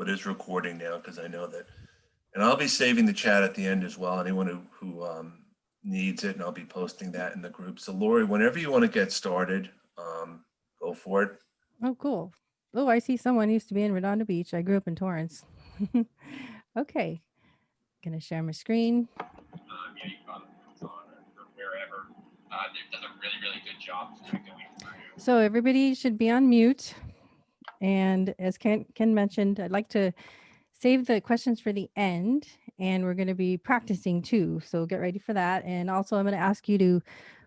it is recording now because I know that, and I'll be saving the chat at the end as well. Anyone who needs it, and I'll be posting that in the group. So Lori, whenever you want to get started, go for it. Oh, cool. Oh, I see someone used to be in Redondo Beach. I grew up in Torrance. Okay, gonna share my screen. Yeah, you can Amazon or wherever. It does a really, really good job of kind of going through. So everybody should be on mute. And as Ken mentioned, I'd like to save the questions for the end, and we're going to be practicing too. So get ready for that. And also, I'm going to ask you to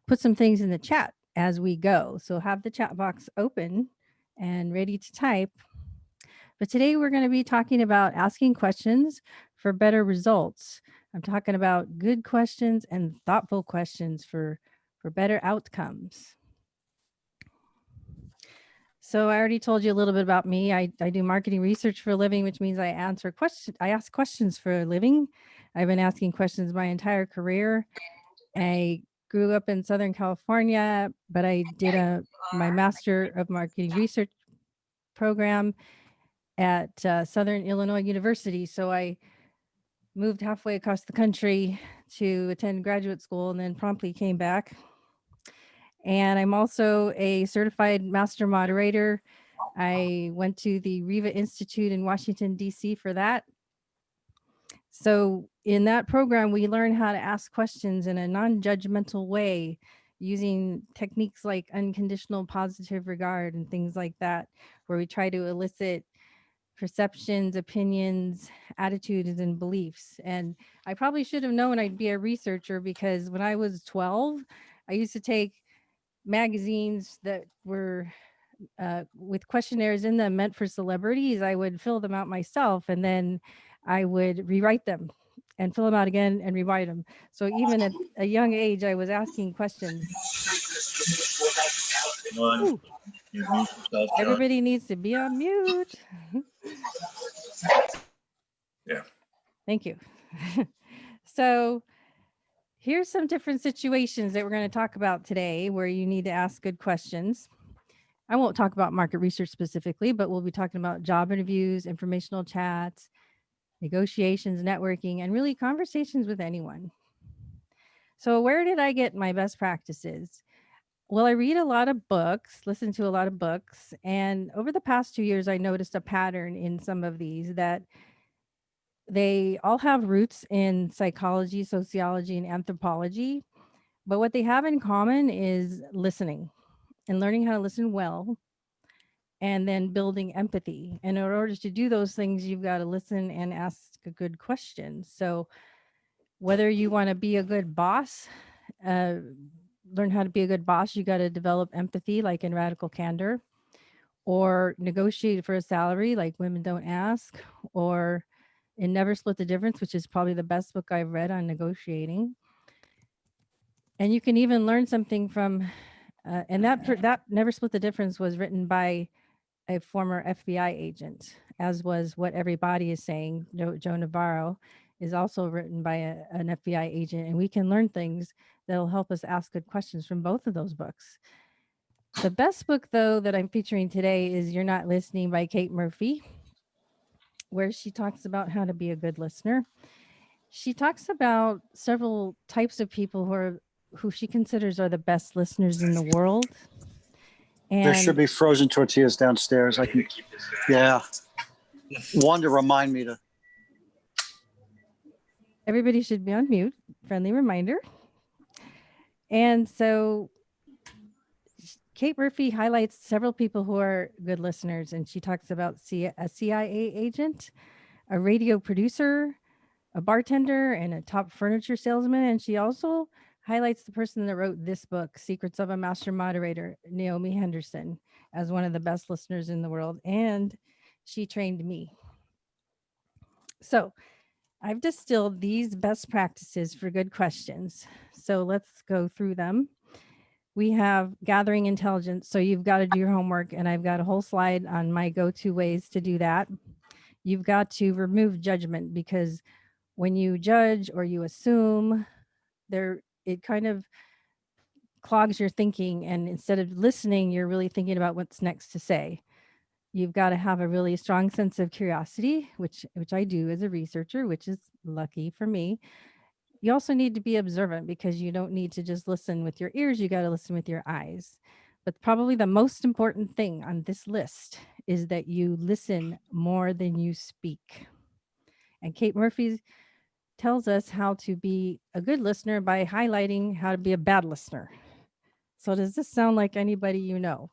put some things in the chat as we go. So have the chat box open and ready to type. But today we're going to be talking about asking questions for better results. I'm talking about good questions and thoughtful questions for better outcomes. So I already told you a little bit about me. I do marketing research for a living, which means I ask questions for a living. I've been asking questions my entire career. I grew up in Southern California, but I did my Master of Marketing Research program at Southern Illinois University. So I moved halfway across the country to attend graduate school and then promptly came back. And I'm also a certified master moderator. I went to the Riva Institute in Washington, D.C. for that. So in that program, we learn how to ask questions in a non-judgmental way using techniques like unconditional positive regard and things like that, where we try to elicit perceptions, opinions, attitudes, and beliefs. And I probably should have known I'd be a researcher because when I was 12, I used to take magazines that were with questionnaires in them meant for celebrities. I would fill them out myself and then I would rewrite them and fill them out again and rewrite them. So even at a young age, I was asking questions. One, Ooh, you mute yourself, John. everybody needs to be on mute. Yeah. Thank you. So here's some different situations that we're going to talk about today where you need to ask good questions. I won't talk about market research specifically, but we'll be talking about job interviews, informational chats, negotiations, networking, and really conversations with anyone. So, where did I get my best practices? Well, I read a lot of books, listen to a lot of books, and over the past 2 years, I noticed a pattern in some of these that they all have roots in psychology, sociology, and anthropology. But what they have in common is listening and learning how to listen well and then building empathy. And in order to do those things, you've got to listen and ask a good question. So, whether you want to be a good boss, uh, learn how to be a good boss, you got to develop empathy, like in Radical Candor, or negotiate for a salary, like Women Don't Ask, or in Never Split the Difference, which is probably the best book I've read on negotiating. And you can even learn something from, and that Never Split the Difference was written by a former FBI agent, as was What Everybody Is Saying. Joe Navarro is also written by an FBI agent, and we can learn things that'll help us ask good questions from both of those books. The best book, though, that I'm featuring today is You're Not Listening by Kate Murphy, where she talks about how to be a good listener. She talks about several types of people who she considers are the best listeners in the world. There should And be frozen tortillas downstairs. I can, yeah. One to remind me to. everybody should be on mute. Friendly reminder. And so Kate Murphy highlights several people who are good listeners, and she talks about a CIA agent, a radio producer, a bartender, and a top furniture salesman. And she also highlights the person that wrote this book, Secrets of a Master Moderator, Naomi Henderson, as one of the best listeners in the world. And she trained me. So I've distilled these best practices for good questions. So let's go through them. We have gathering intelligence. So you've got to do your homework, and I've got a whole slide on my go-to ways to do that. You've got to remove judgment, because when you judge or you assume, it kind of clogs your thinking, and instead of listening, you're really thinking about what's next to say. You've got to have a really strong sense of curiosity, which I do as a researcher, which is lucky for me. You also need to be observant because you don't need to just listen with your ears, you got to listen with your eyes. But probably the most important thing on this list is that you listen more than you speak. And Kate Murphy tells us how to be a good listener by highlighting how to be a bad listener. So does this sound like anybody you know?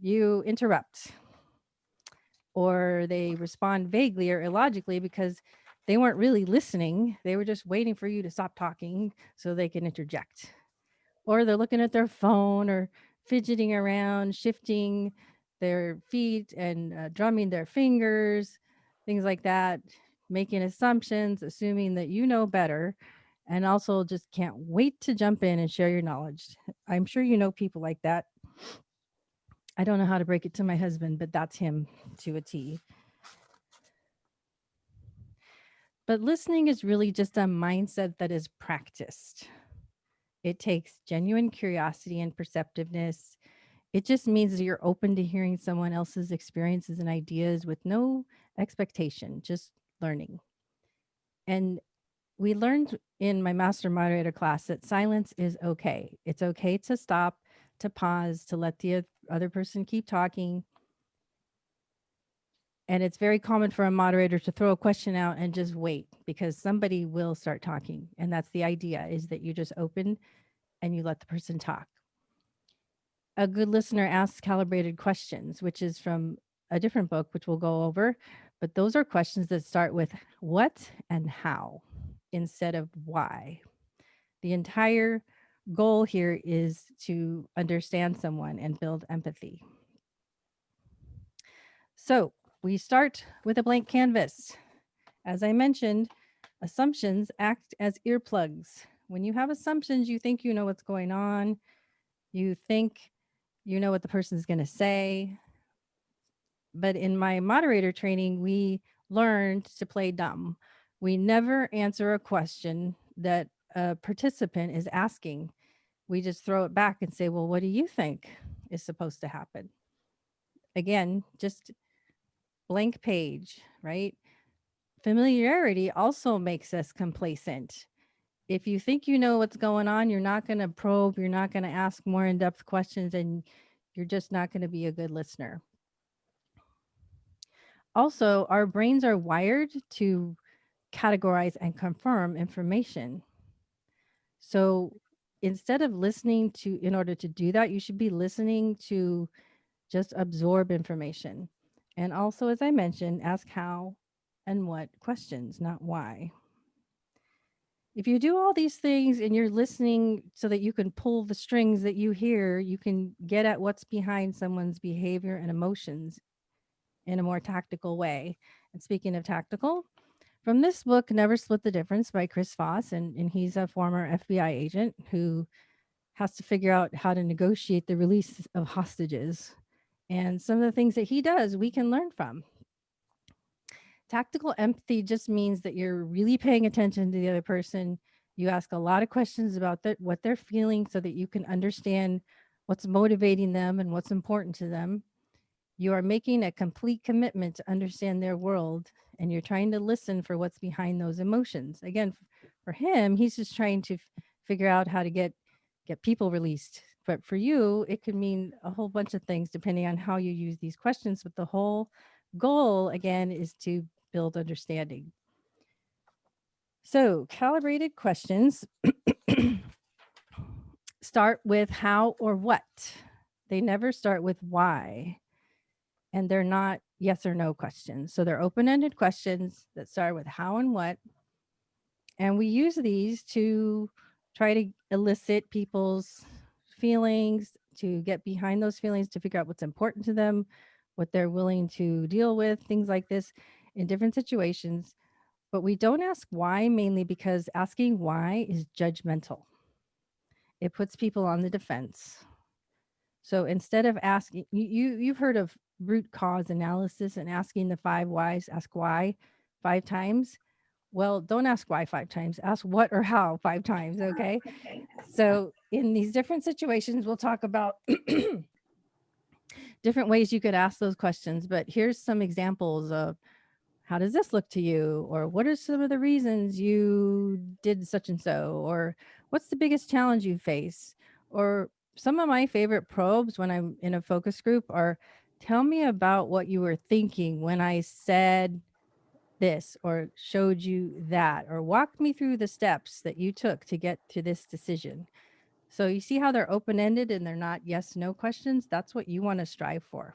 You interrupt, or they respond vaguely or illogically because they weren't really listening. They were just waiting for you to stop talking so they can interject. Or they're looking at their phone or fidgeting around, shifting their feet and drumming their fingers, things like that, making assumptions, assuming that you know better, and also just can't wait to jump in and share your knowledge. I'm sure you know people like that. I don't know how to break it to my husband, but that's him to a T. But listening is really just a mindset that is practiced. It takes genuine curiosity and perceptiveness. It just means that you're open to hearing someone else's experiences and ideas with no expectation, just learning. And we learned in my master moderator class that silence is okay. It's okay to stop, to pause, to let the other person keep talking. And it's very common for a moderator to throw a question out and just wait because somebody will start talking. And that's the idea, is that you just open and you let the person talk. A good listener asks calibrated questions, which is from a different book, which we'll go over. But those are questions that start with what and how instead of why. The entire goal here is to understand someone and build empathy. So we start with a blank canvas. As I mentioned, assumptions act as earplugs. When you have assumptions, you think you know what's going on. You think you know what the person's going to say. But in my moderator training, we learned to play dumb. We never answer a question that a participant is asking. We just throw it back and say, well, what do you think is supposed to happen? Again, just blank page, right? Familiarity also makes us complacent. If you think you know what's going on, you're not going to probe, you're not going to ask more in-depth questions, and you're just not going to be a good listener. Also, our brains are wired to categorize and confirm information. So instead of listening to, in order to do that, you should be listening to just absorb information. And also, as I mentioned, ask how and what questions, not why. If you do all these things and you're listening so that you can pull the strings that you hear, you can get at what's behind someone's behavior and emotions in a more tactical way. And speaking of tactical, from this book, Never Split the Difference by Chris Voss, and he's a former FBI agent who has to figure out how to negotiate the release of hostages. And some of the things that he does, we can learn from. Tactical empathy just means that you're really paying attention to the other person. You ask a lot of questions about what they're feeling so that you can understand what's motivating them and what's important to them. You are making a complete commitment to understand their world, and you're trying to listen for what's behind those emotions. Again, for him, he's just trying to figure out how to get people released. But for you, it could mean a whole bunch of things depending on how you use these questions. But the whole goal, again, is to build understanding. So calibrated questions start with how or what. They never start with why. And they're not yes or no questions. So they're open-ended questions that start with how and what. And we use these to try to elicit people's feelings, to get behind those feelings, to figure out what's important to them, what they're willing to deal with, things like this in different situations. But we don't ask why, mainly because asking why is judgmental. It puts people on the defense. So instead of asking, you've heard of root cause analysis and asking the 5 whys, ask why 5 times. Well, don't ask why 5 times, ask what or how 5 times, okay? So in these different situations, we'll talk about different ways you could ask those questions, but here's some examples of how does this look to you? Or what are some of the reasons you did such and so? Or what's the biggest challenge you face? Or some of my favorite probes when I'm in a focus group are tell me about what you were thinking when I said this or showed you that, or walk me through the steps that you took to get to this decision. So you see how they're open-ended and they're not yes, no questions. That's what you want to strive for.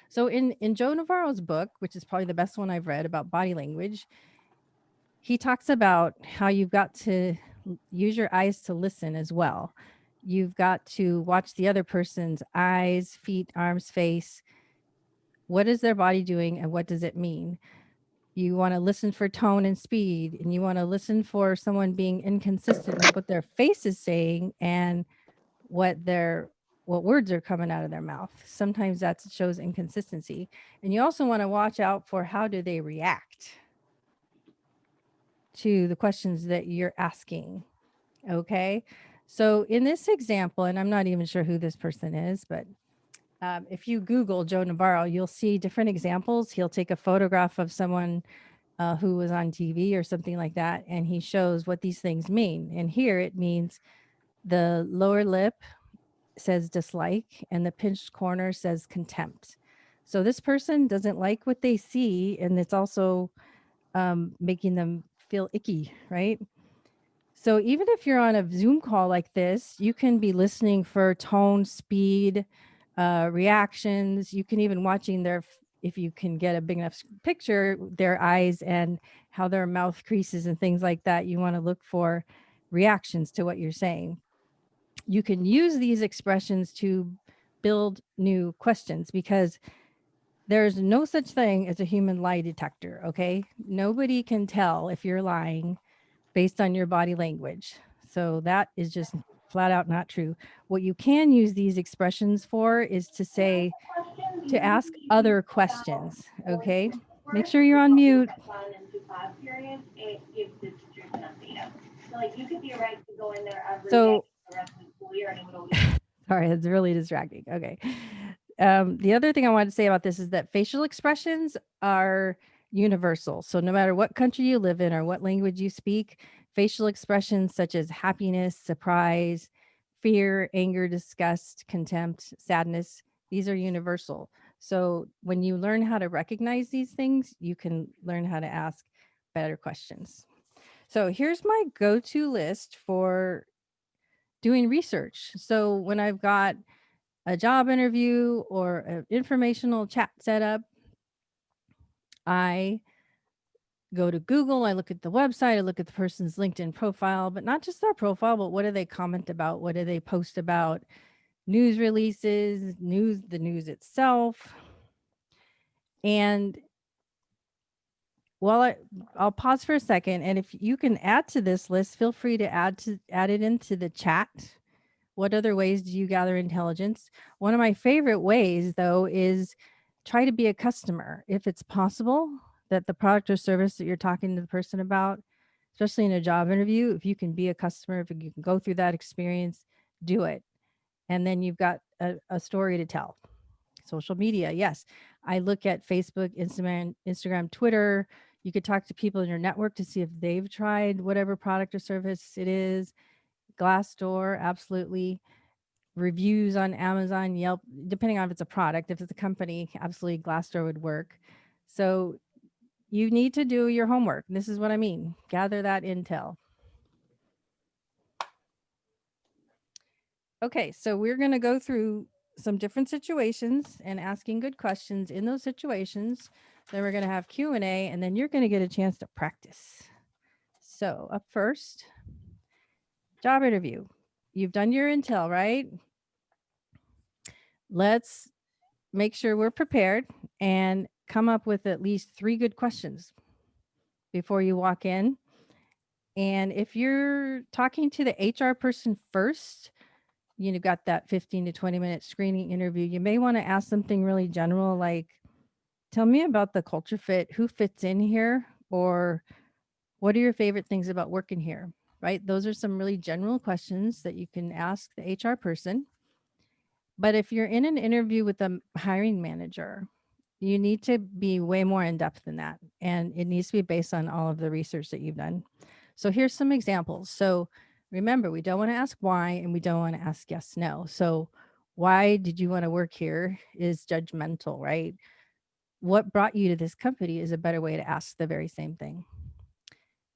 So in Joe Navarro's book, which is probably the best one I've read about body language, he talks about how you've got to use your eyes to listen as well. You've got to watch the other person's eyes, feet, arms, face. What is their body doing and what does it mean? You want to listen for tone and speed, and you want to listen for someone being inconsistent with what their face is saying and what words are coming out of their mouth. Sometimes that shows inconsistency. And you also want to watch out for how do they react to the questions that you're asking. Okay. So in this example, and I'm not even sure who this person is, but if you Google Joe Navarro, you'll see different examples. He'll take a photograph of someone who was on TV or something like that, and he shows what these things mean. And here it means the lower lip says dislike and the pinched corner says contempt. So this person doesn't like what they see, and it's also making them feel icky, right? So even if you're on a Zoom call like this, you can be listening for tone, speed, reactions. You can even watching if you can get a big enough picture, their eyes and how their mouth creases and things like that. You want to look for reactions to what you're saying. You can use these expressions to build new questions because there's no such thing as a human lie detector, okay? Nobody can tell if you're lying based on your body language. So that is just flat out not true. What you can use these expressions for is to ask other questions, okay? Make sure you're on mute. So, sorry, that's really distracting. Okay. The other thing I wanted to say about this is that facial expressions are universal. So no matter what country you live in or what language you speak, facial expressions such as happiness, surprise, fear, anger, disgust, contempt, sadness, these are universal. So when you learn how to recognize these things, you can learn how to ask better questions. So here's my go-to list for doing research. So when I've got a job interview or an informational chat set up, I go to Google, I look at the website, I look at the person's LinkedIn profile, but not just their profile, but what do they comment about? What do they post about? News releases, the news itself. And well, I'll pause for a second. And if you can add to this list, feel free to add it into the chat. What other ways do you gather intelligence? One of my favorite ways, though, is try to be a customer. If it's possible that the product or service that you're talking to the person about, especially in a job interview, if you can be a customer, if you can go through that experience, do it. And then you've got a story to tell. Social media, yes. I look at Facebook, Instagram, Twitter. You could talk to people in your network to see if they've tried whatever product or service it is. Glassdoor, absolutely. Reviews on Amazon, Yelp, depending on if it's a product. If it's a company, absolutely Glassdoor would work. So you need to do your homework. This is what I mean. Gather that intel. Okay, so we're going to go through some different situations and asking good questions in those situations. Then we're going to have Q&A, and then you're going to get a chance to practice. So up first, job interview. You've done your intel, right? Let's make sure we're prepared and come up with at least 3 good questions before you walk in. And if you're talking to the HR person first, you've got that 15 to 20 minute screening interview, you may want to ask something really general like, tell me about the culture fit, who fits in here, or what are your favorite things about working here, right? Those are some really general questions that you can ask the HR person. But if you're in an interview with a hiring manager, you need to be way more in depth than that. And it needs to be based on all of the research that you've done. So here's some examples. So remember, we don't want to ask why and we don't want to ask yes, no. So why did you want to work here is judgmental, right? What brought you to this company is a better way to ask the very same thing.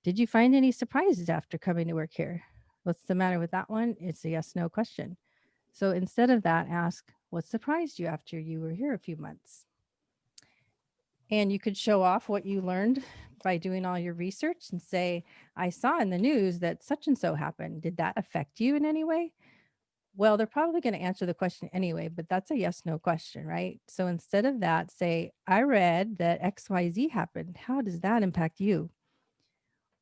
Did you find any surprises after coming to work here? What's the matter with that one? It's a yes, no question. So instead of that, ask what surprised you after you were here a few months? And you could show off what you learned by doing all your research and say, I saw in the news that such and so happened. Did that affect you in any way? Well, they're probably going to answer the question anyway, but that's a yes, no question, right? So instead of that, say, I read that XYZ happened. How does that impact you?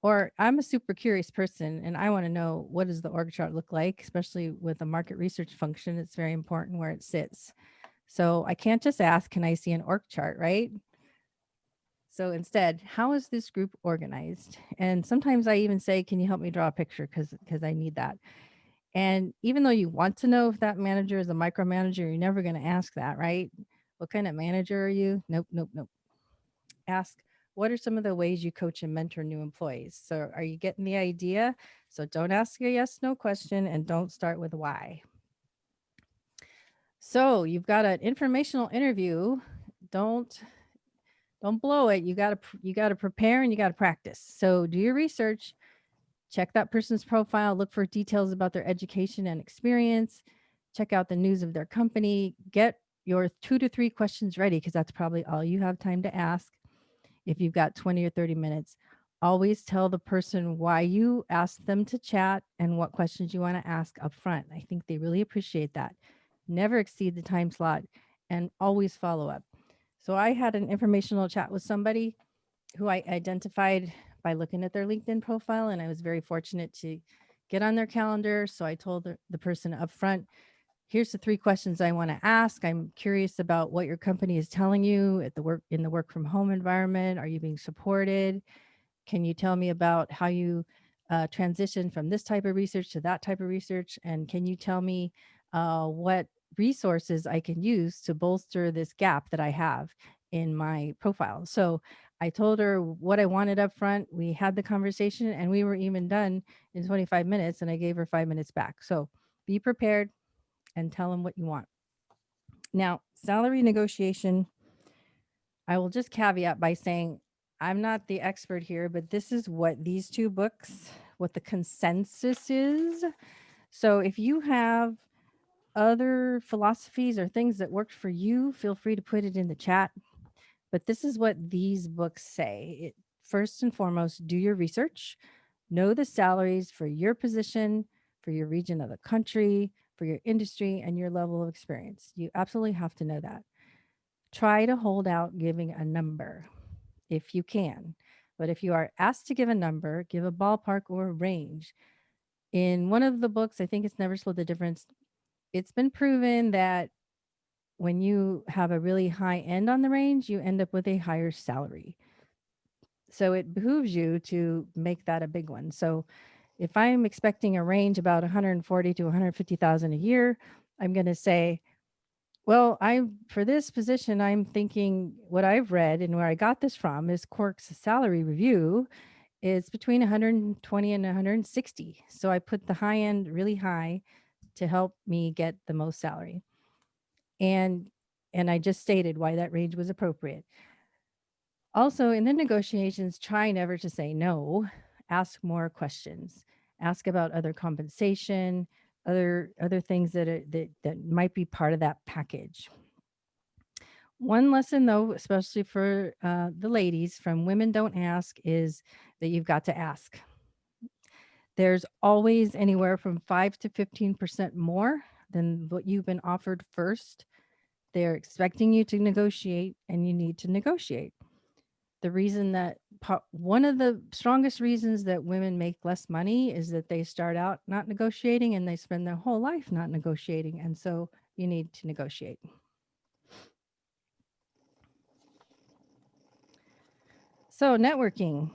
Or I'm a super curious person and I want to know, what does the org chart look like, especially with a market research function. It's very important where it sits. So I can't just ask, can I see an org chart, right? So instead, how is this group organized? And sometimes I even say, can you help me draw a picture? Because I need that. And even though you want to know if that manager is a micromanager, you're never going to ask that, right? What kind of manager are you? Nope, nope, nope. Ask, what are some of the ways you coach and mentor new employees? So are you getting the idea? So don't ask a yes, no question and don't start with why. So you've got an informational interview. Don't blow it. You got to prepare and you got to practice. So do your research, check that person's profile, look for details about their education and experience, check out the news of their company, get your 2 to 3 questions ready because that's probably all you have time to ask. If you've got 20 or 30 minutes, always tell the person why you asked them to chat and what questions you want to ask up front. I think they really appreciate that. Never exceed the time slot and always follow up. So I had an informational chat with somebody who I identified by looking at their LinkedIn profile, and I was very fortunate to get on their calendar. So I told the person up front, here's the 3 questions I want to ask. I'm curious about what your company is telling you at the work in the work from home environment. Are you being supported? Can you tell me about how you transition from this type of research to that type of research? And can you tell me what resources I can use to bolster this gap that I have in my profile? So I told her what I wanted up front. We had the conversation and we were even done in 25 minutes and I gave her 5 minutes back. So be prepared and tell them what you want. Now, salary negotiation, I will just caveat by saying I'm not the expert here, but this is what these 2 books, what the consensus is. So if you have other philosophies or things that worked for you, feel free to put it in the chat. But this is what these books say. First and foremost, do your research, know the salaries for your position, for your region of the country, for your industry, and your level of experience. You absolutely have to know that. Try to hold out giving a number if you can. But if you are asked to give a number, give a ballpark or a range. In one of the books, I think it's Never Split the Difference, it's been proven that when you have a really high end on the range, you end up with a higher salary. So it behooves you to make that a big one. So if I'm expecting a range about 140 to 150,000 a year, I'm going to say, well, for this position, I'm thinking what I've read and where I got this from is Quark's salary review is between 120 and 160. So I put the high end really high to help me get the most salary. And I just stated why that range was appropriate. Also, in the negotiations, try never to say no. Ask more questions. Ask about other compensation, other things that might be part of that package. One lesson, though, especially for the ladies from Women Don't Ask, is that you've got to ask. There's always anywhere from 5 to 15% more than what you've been offered first. They're expecting you to negotiate, and you need to negotiate. The reason that one of the strongest reasons that women make less money is that they start out not negotiating and they spend their whole life not negotiating. And so you need to negotiate. So networking.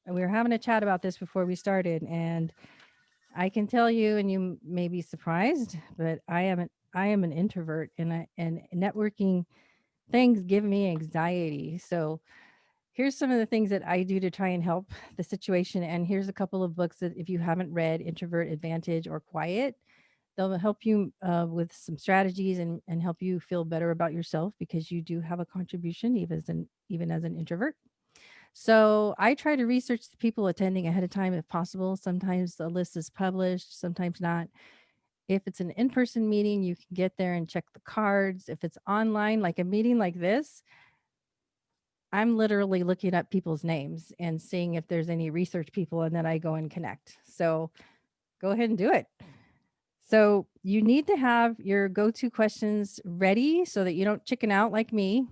We were having a chat about this before we started, and I can tell you, and you may be surprised, but I am an introvert, and networking things give me anxiety. So here's some of the things that I do to try and help the situation. And here's a couple of books that if you haven't read, Introvert Advantage or Quiet, they'll help you with some strategies and help you feel better about yourself because you do have a contribution even as an introvert. So I try to research the people attending ahead of time if possible. Sometimes the list is published, sometimes not. If it's an in-person meeting, you can get there and check the cards. If it's online, like a meeting like this, I'm literally looking up people's names and seeing if there's any research people, and then I go and connect. So go ahead and do it. So you need to have your go-to questions ready so that you don't chicken out like me.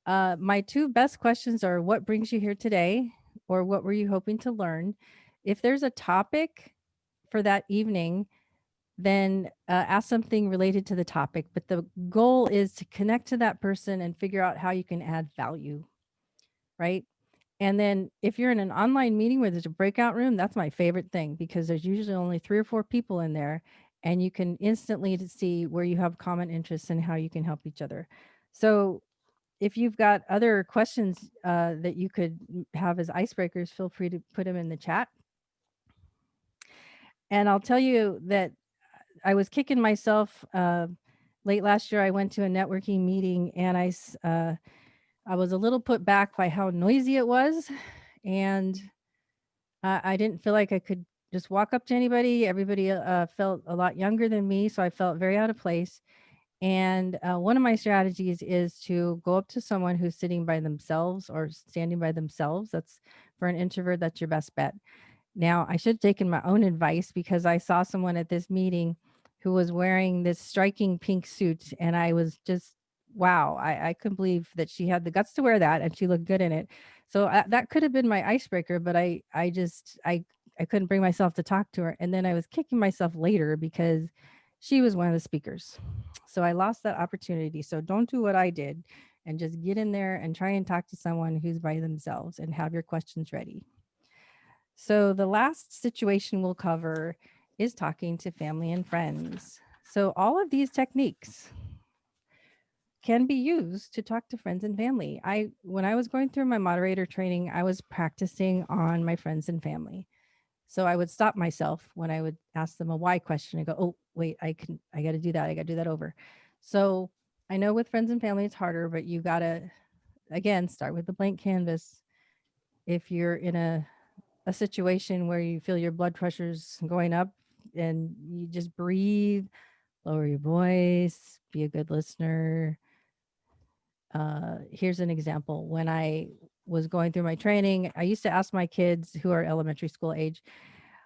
My two best questions are what brings you here today, or what were you hoping to learn? If there's a topic for that evening, then ask something related to the topic. But the goal is to connect to that person and figure out how you can add value, right? And then if you're in an online meeting where there's a breakout room, that's my favorite thing because there's usually only 3 or 4 people in there and you can instantly see where you have common interests and how you can help each other. So if you've got other questions that you could have as icebreakers, feel free to put them in the chat. And I'll tell you that I was kicking myself late last year. I went to a networking meeting and I was a little put back by how noisy it was. And I didn't feel like I could just walk up to anybody. Everybody felt a lot younger than me. So I felt very out of place. And one of my strategies is to go up to someone who's sitting by themselves or standing by themselves. That's for an introvert, that's your best bet. Now, I should have taken my own advice because I saw someone at this meeting who was wearing this striking pink suit. And I was just, wow, I couldn't believe that she had the guts to wear that and she looked good in it. So that could have been my icebreaker, but I couldn't bring myself to talk to her. And then I was kicking myself later because she was one of the speakers. So I lost that opportunity. So don't do what I did and just get in there and try and talk to someone who's by themselves and have your questions ready. So the last situation we'll cover is talking to family and friends. So all of these techniques can be used to talk to friends and family. When I was going through my moderator training, I was practicing on my friends and family. So I would stop myself when I would ask them a why question and go, oh, wait, I got to do that. I got to do that over. So I know with friends and family, it's harder, but you got to, again, start with the blank canvas. If you're in a situation where you feel your blood pressure's going up and you just breathe, lower your voice, be a good listener. Here's an example. When I was going through my training, I used to ask my kids who are elementary school age,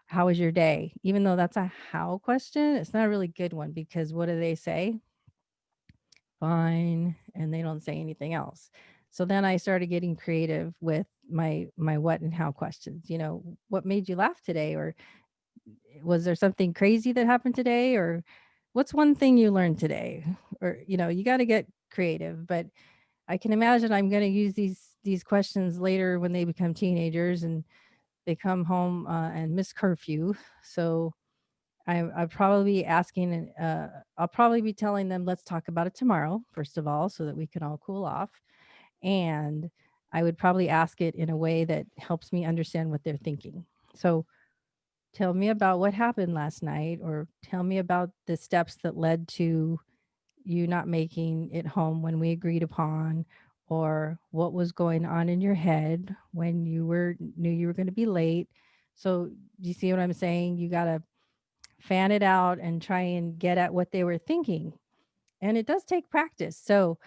how was your day? Even though that's a how question, it's not a really good one because what do they say? Fine. And they don't say anything else. So then I started getting creative with my what and how questions. You know, what made you laugh today? Or was there something crazy that happened today? Or what's one thing you learned today? Or, you know, you got to get creative. But I can imagine I'm going to use these questions later when they become teenagers and they come home and miss curfew. So I'll probably be asking, I'll probably be telling them, let's talk about it tomorrow, first of all, so that we can all cool off. And I would probably ask it in a way that helps me understand what they're thinking. So tell me about what happened last night, or tell me about the steps that led to you not making it home when we agreed upon, or what was going on in your head when you knew you were going to be late. So do you see what I'm saying? You got to fan it out and try and get at what they were thinking. And it does take practice. So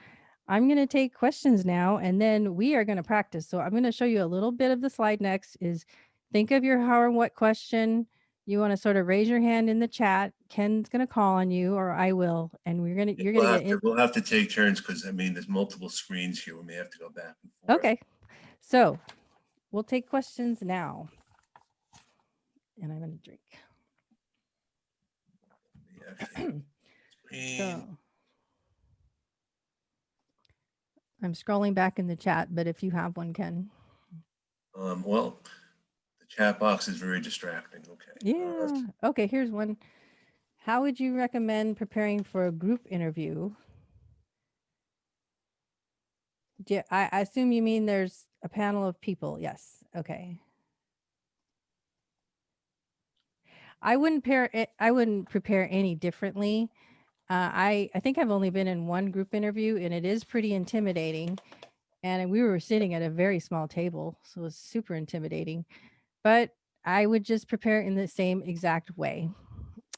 I'm going to take questions now and then we are going to practice. So I'm going to show you a little bit of the slide next is think of your how or what question. You want to sort of raise your hand in the chat. Ken's going to call on you or I will. And you're going to get in. We'll have to take turns because I mean, there's multiple screens here. We may have to go back and forth. Okay. So we'll take questions now. And I'm going to drink. So I'm scrolling back in the chat, but if you have one, Ken. Well, the Chat box is very distracting. Okay. Yeah. Okay, here's one. How would you recommend preparing for a group interview? I assume you mean there's a panel of people. Yes. Okay. I wouldn't prepare any differently. I think I've only been in one group interview, and it is pretty intimidating. And we were sitting at a very small table, so it was super intimidating. But I would just prepare in the same exact way.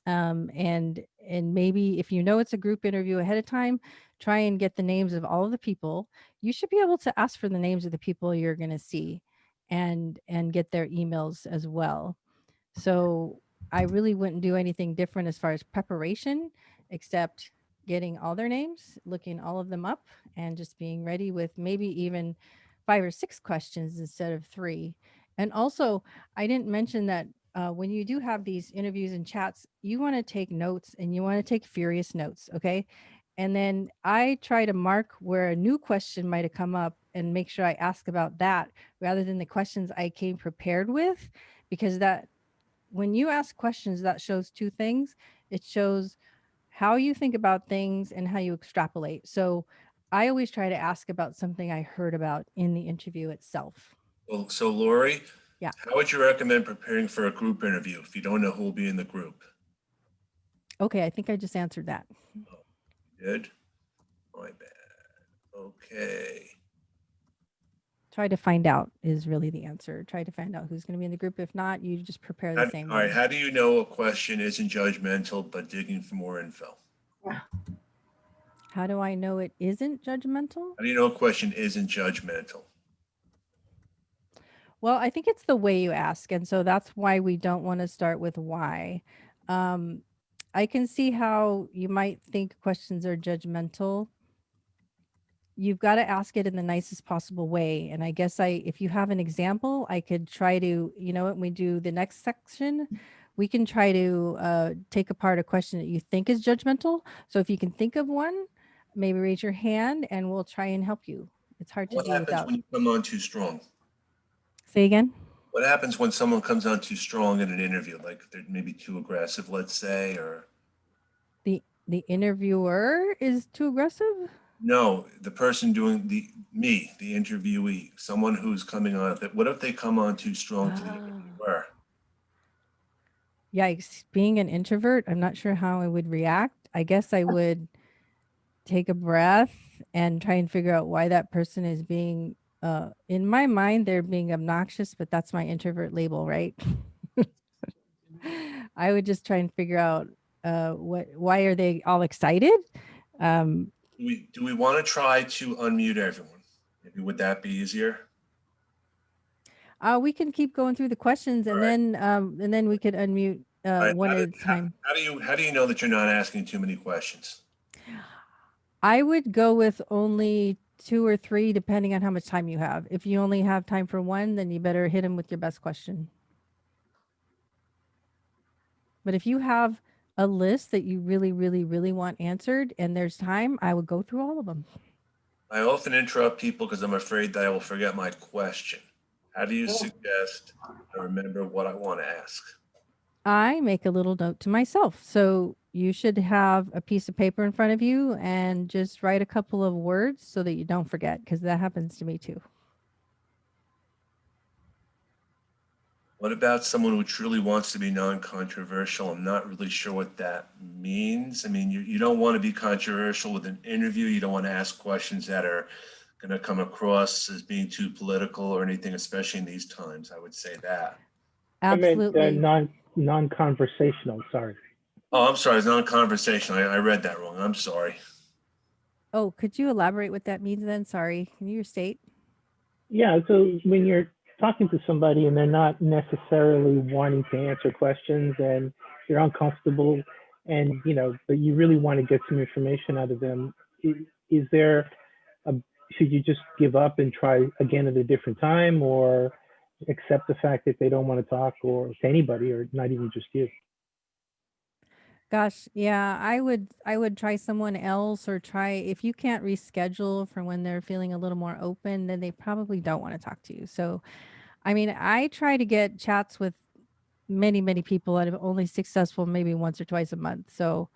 And maybe if you know it's a group interview ahead of time, try and get the names of all of the people. You should be able to ask for the names of the people you're going to see, and get their emails as well. So I really wouldn't do anything different as far as preparation, except getting all their names, looking all of them up, and just being ready with maybe even 5 or 6 questions instead of 3. And also, I didn't mention that when you do have these interviews and chats, you want to take notes, and you want to take furious notes. Okay. And then I try to mark where a new question might have come up and make sure I ask about that rather than the questions I came prepared with, because that when you ask questions, that shows 2 things. It shows how you think about things and how you extrapolate. So I always try to ask about something I heard about in the interview itself. Well, so Lori, Yeah. how would you recommend preparing for a group interview if you don't know who will be in the group? Okay, I think I just answered that. Good. My bad. Okay. Try to find out is really the answer. Try to find out who's going to be in the group. If not, you just prepare the same All right. way. How do you know a question isn't judgmental but digging for more info? How do I know it isn't judgmental? How do you know a question isn't judgmental? Well, I think it's the way you ask. And so that's why we don't want to start with why. I can see how you might think questions are judgmental. You've got to ask it in the nicest possible way. And I guess if you have an example, I could try to, when we do the next section, we can try to take apart a question that you think is judgmental. So if you can think of one, maybe raise your hand and we'll try and help you. It's hard to What do happens without. when you come on too strong? Say again. What happens when someone comes on too strong in an interview? Like they're maybe too aggressive, let's say, or The interviewer is too aggressive? no, the person doing the interviewee, someone who's coming on. What if they come on too strong to the Ah. interviewer? Yikes. Being an introvert, I'm not sure how I would react. I guess I would take a breath and try and figure out why that person is being, in my mind, they're being obnoxious, but that's my introvert label, right? I would just try and figure out why are they all excited? Do we want to try to unmute everyone? Maybe would that be easier? We can keep going through the questions, and then we could unmute Right, one at a time. How do you know that you're not asking too many questions? I would go with only 2 or 3, depending on how much time you have. If you only have time for one, then you better hit them with your best question. But if you have a list that you really, really, really want answered and there's time, I would go through all of them. I often interrupt people because I'm afraid that I will forget my question. How do you suggest I remember what I want to ask? I make a little note to myself. So you should have a piece of paper in front of you and just write a couple of words so that you don't forget, because that happens to me too. What about someone who truly wants to be non-controversial? I'm not really sure what that means. I mean, you don't want to be controversial with an interview. You don't want to ask questions that are going to come across as being too political or anything, especially in these times. I would say that. Absolutely. I meant non-conversational, sorry. Oh, I'm sorry. It's non-conversational. I read that wrong. I'm sorry. Oh, could you elaborate what that means then? Sorry. Can you restate? Yeah, so when you're talking to somebody and they're not necessarily wanting to answer questions and you're uncomfortable and, but you really want to get some information out of them, is there should you just give up and try again at a different time, or accept the fact that they don't want to talk or to anybody, or not even just you? Gosh, yeah, I would try someone else, or try, if you can't reschedule for when they're feeling a little more open, then they probably don't want to talk to you. So I mean, I try to get chats with many, many people, and I'm only successful maybe once or twice a month. So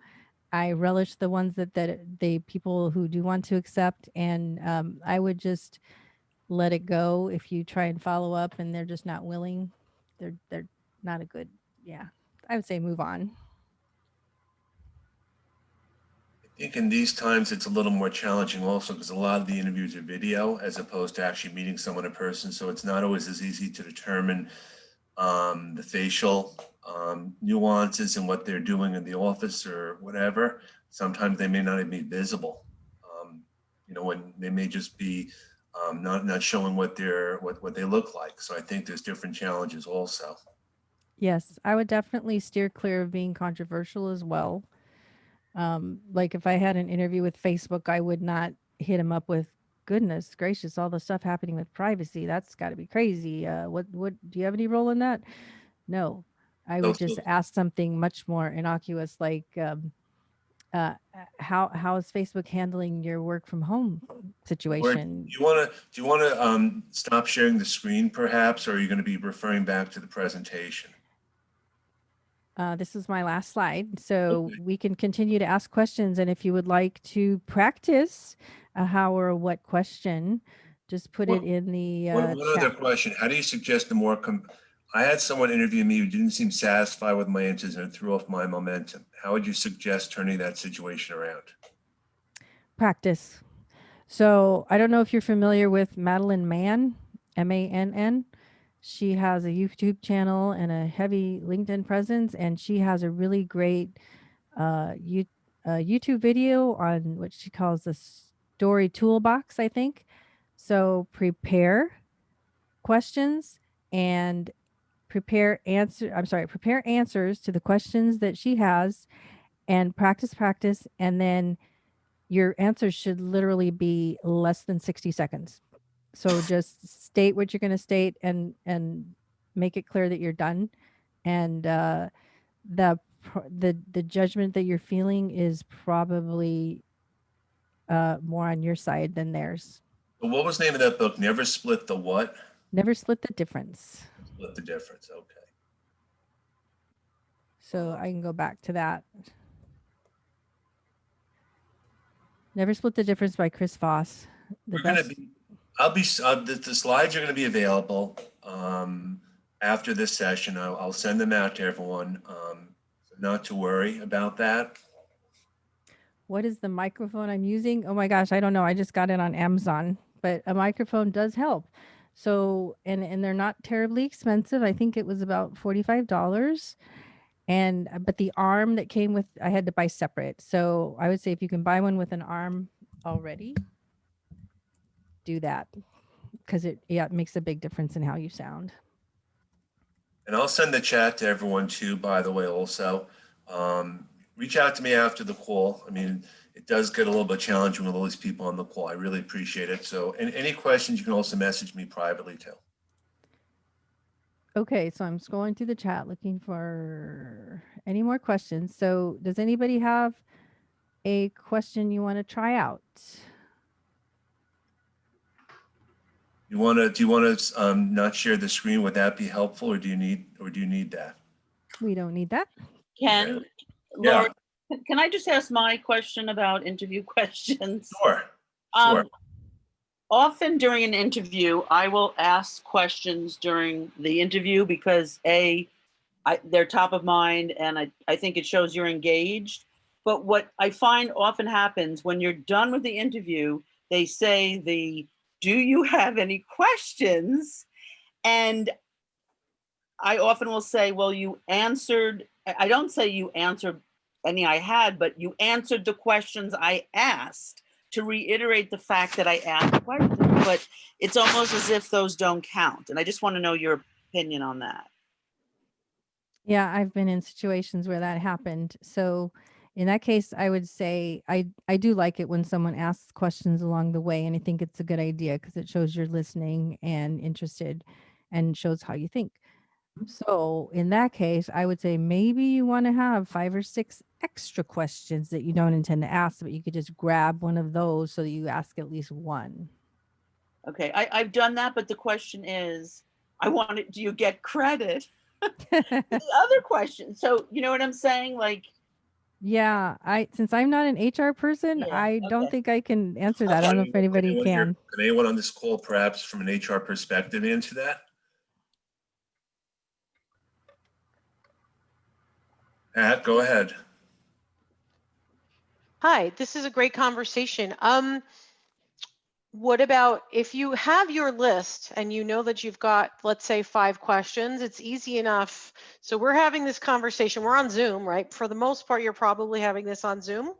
I relish the ones that the people who do want to accept, and I would just let it go if you try and follow up and they're just not willing. They're not a good. Yeah, I would say move on. I think in these times, it's a little more challenging also because a lot of the interviews are video as opposed to actually meeting someone in person. So it's not always as easy to determine the facial nuances and what they're doing in the office or whatever. Sometimes they may not even be visible. When they may just be not showing what what they look like. So I think there's different challenges also. Yes, I would definitely steer clear of being controversial as well. Like if I had an interview with Facebook, I would not hit him up with, goodness gracious, all the stuff happening with privacy. That's got to be crazy. What do you have any role in that? No, I So, would just ask something much more innocuous, like, how is Facebook handling your work from home Or do situation? you want to stop sharing the screen perhaps, or are you going to be referring back to the presentation? This is my last slide, so Okay. we can continue to ask questions. And if you would like to practice a how or a what question, just put it in the One other chat. question. How do you suggest the more I had someone interview me who didn't seem satisfied with my answers and it threw off my momentum. How would you suggest turning that situation around? Practice. So I don't know if you're familiar with Madeline Mann, Mann. She has a YouTube channel and a heavy LinkedIn presence, and she has a really great YouTube video on what she calls the story toolbox, I think. So prepare questions and prepare answers to the questions that she has, and practice, and then your answers should literally be less than 60 seconds. So just state what you're going to state, and make it clear that you're done. And the judgment that you're feeling is probably more on your side than theirs. But what was the name of that book? Never Split the What? Never split the difference. Split the Difference. Okay. So I can go back to that. Never Split the Difference by Chris Voss. The We're going to best. be, I'll be, the slides are going to be available after this session. I'll send them out to everyone. So not to worry about that. What is the microphone I'm using? Oh my gosh, I don't know. I just got it on Amazon, but a microphone does help. So, and they're not terribly expensive. I think it was about $45. And but the arm that came with, I had to buy separate. So I would say if you can buy one with an arm already, do that, because it makes a big difference in how you sound. And I'll send the chat to everyone too, by the way, also. Reach out to me after the call. I mean, it does get a little bit challenging with all these people on the call. I really appreciate it. So, and any questions, you can also message me privately too. Okay, so I'm scrolling through the chat looking for any more questions. So does anybody have a question you want to try out? Do you want to not share the screen? Would that be helpful, or do you need that? We don't need that. Ken, Yeah. Laura, can I just ask my question about interview questions? Sure. Um, Often during an interview, I will ask questions during the interview because they're top of mind, and I think it shows you're engaged. But what I find often happens when you're done with the interview, they say do you have any questions? And I often will say, well, you answered, I don't say you answered any I had, but you answered the questions I asked, to reiterate the fact that I asked questions, but it's almost as if those don't count. And I just want to know your opinion on that. Yeah, I've been in situations where that happened. So in that case, I would say I do like it when someone asks questions along the way, and I think it's a good idea because it shows you're listening and interested and shows how you think. So in that case, I would say maybe you want to have 5 or 6 extra questions that you don't intend to ask, but you could just grab one of those so that you ask at least one. Okay, I've done that, but the question is, I want it, do you get credit? The other question. So you know what I'm saying? Like, Yeah, since I'm not an HR person, Yeah, I don't okay. think I can answer that. I don't know if anybody Anyone here- can. Can anyone on this call, perhaps from an HR perspective, answer that? Pat, go ahead. Hi, this is a great conversation. What about if you have your list and you know that you've got, let's say, 5 questions, it's easy enough. So we're having this conversation, we're on Zoom, right? For the most part, you're probably having this on Zoom.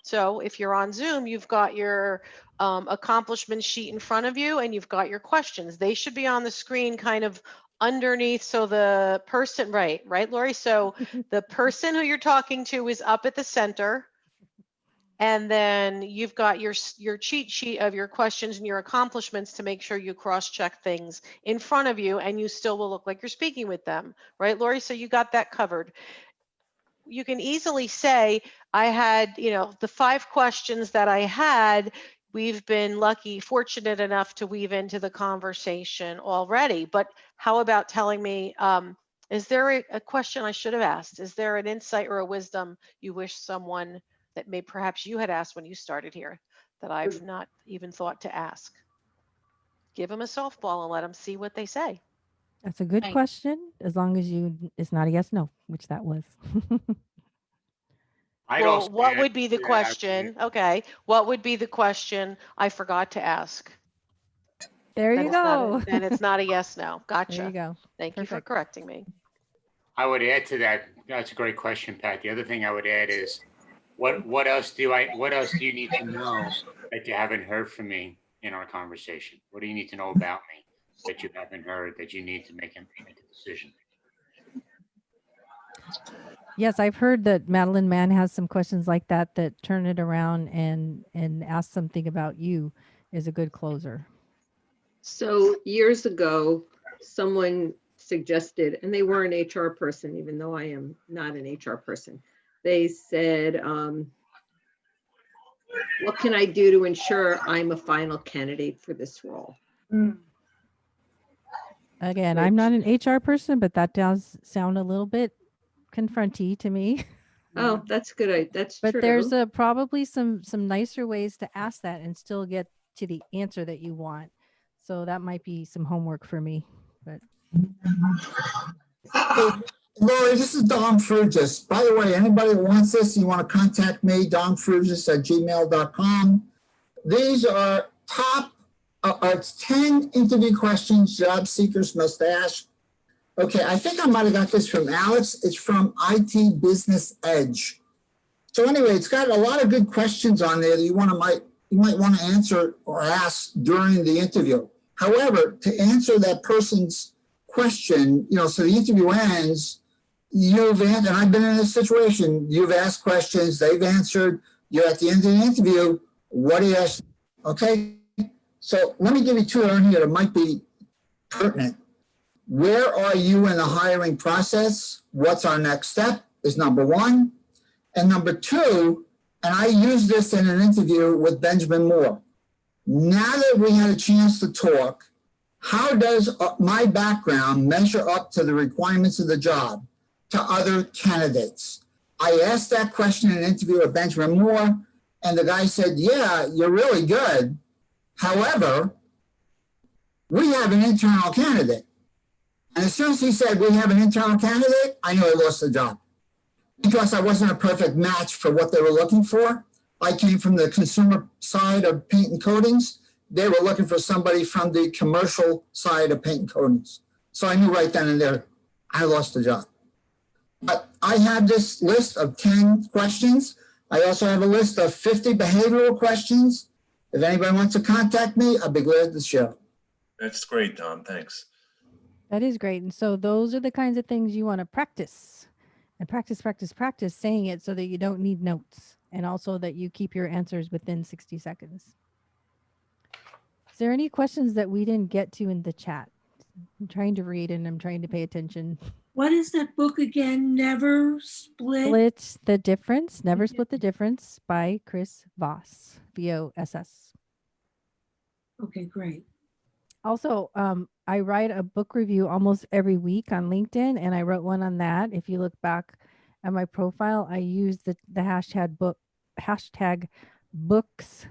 So if you're on Zoom, you've got your accomplishment sheet in front of you and you've got your questions. They should be on the screen kind of underneath. So the person, right, Lori? So the person who you're talking to is up at the center. And then you've got your cheat sheet of your questions and your accomplishments to make sure you cross-check things in front of you and you still will look like you're speaking with them, right, Lori? So you got that covered. You can easily say, I had, the 5 questions that I had, we've been fortunate enough to weave into the conversation already. But how about telling me, is there a question I should have asked? Is there an insight or a wisdom you wish someone that perhaps you had asked when you started here that I've not even thought to ask? Give them a softball and let them see what they say. That's a good Thank- question, as long as it's not a yes, no, which that was. I'd Well, also what add would be the to that, question? Okay, what would be the question I forgot to ask? There Then you it's not go. then it's not a yes, no. There you Gotcha. go. Thank you for Perfect. correcting me. I would add to that. That's a great question, Pat. The other thing I would add is, what else do you need to know that you haven't heard from me in our conversation? What do you need to know about me that you haven't heard that you need to make a decision? Yes, I've heard that Madeline Mann has some questions like that turn it around and ask something about you is a good closer. So years ago, someone suggested, and they were an HR person, even though I am not an HR person. They said, what can I do to ensure I'm a final candidate for this role? Again, I'm not an HR person, but that does sound a little bit confronty to me. Oh, that's good. That's But true. there's probably some nicer ways to ask that and still get to the answer that you want. So that might be some homework for me. But Hey, Lori, this is Don Frugis. By the way, anybody that wants this, you want to contact me, donfrugis@gmail.com. These are it's 10 interview questions job seekers must ask. Okay, I think I might have got this from Alex. It's from IT Business Edge. So anyway, it's got a lot of good questions on there that you might want to answer or ask during the interview. However, to answer that person's question, so the interview ends, and I've been in this situation, you've asked questions, they've answered, you're at the end of the interview, what do you ask? Okay, so let me give you 2 on here that might be pertinent. Where are you in the hiring process? What's our next step is number 1. And number 2, and I used this in an interview with Benjamin Moore. Now that we had a chance to talk, how does my background measure up to the requirements of the job to other candidates? I asked that question in an interview with Benjamin Moore, and the guy said, yeah, you're really good. However, we have an internal candidate. And as soon as he said, we have an internal candidate, I knew I lost the job because I wasn't a perfect match for what they were looking for. I came from the consumer side of paint and coatings. They were looking for somebody from the commercial side of paint and coatings. So I knew right then and there, I lost the job. But I have this list of 10 questions. I also have a list of 50 behavioral questions. If anybody wants to contact me, I'd be glad to share. That's great, Don. Thanks. that is great. And so those are the kinds of things you want to practice and practice saying it so that you don't need notes and also that you keep your answers within 60 seconds. Is there any questions that we didn't get to in the chat? I'm trying to read and I'm trying to pay attention. What is that book again? Never Split? Split the Difference, Never Split the Difference by Chris Voss, Voss. Okay, great. Also, I write a book review almost every week on LinkedIn, and I wrote one on that. If you look back at my profile, I use the hashtag books,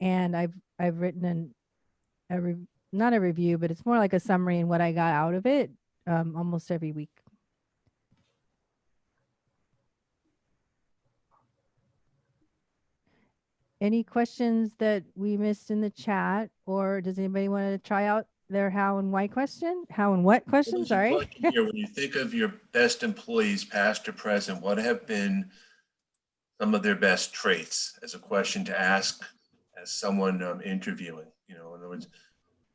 and I've written not a review, but it's more like a summary and what I got out of it almost every week. Any questions that we missed in the chat, or does anybody want to try out their how and why question? How and what question? Sorry. Here, when you think of your best employees, past or present, what have been some of their best traits as a question to ask as someone interviewing? You know, in other words,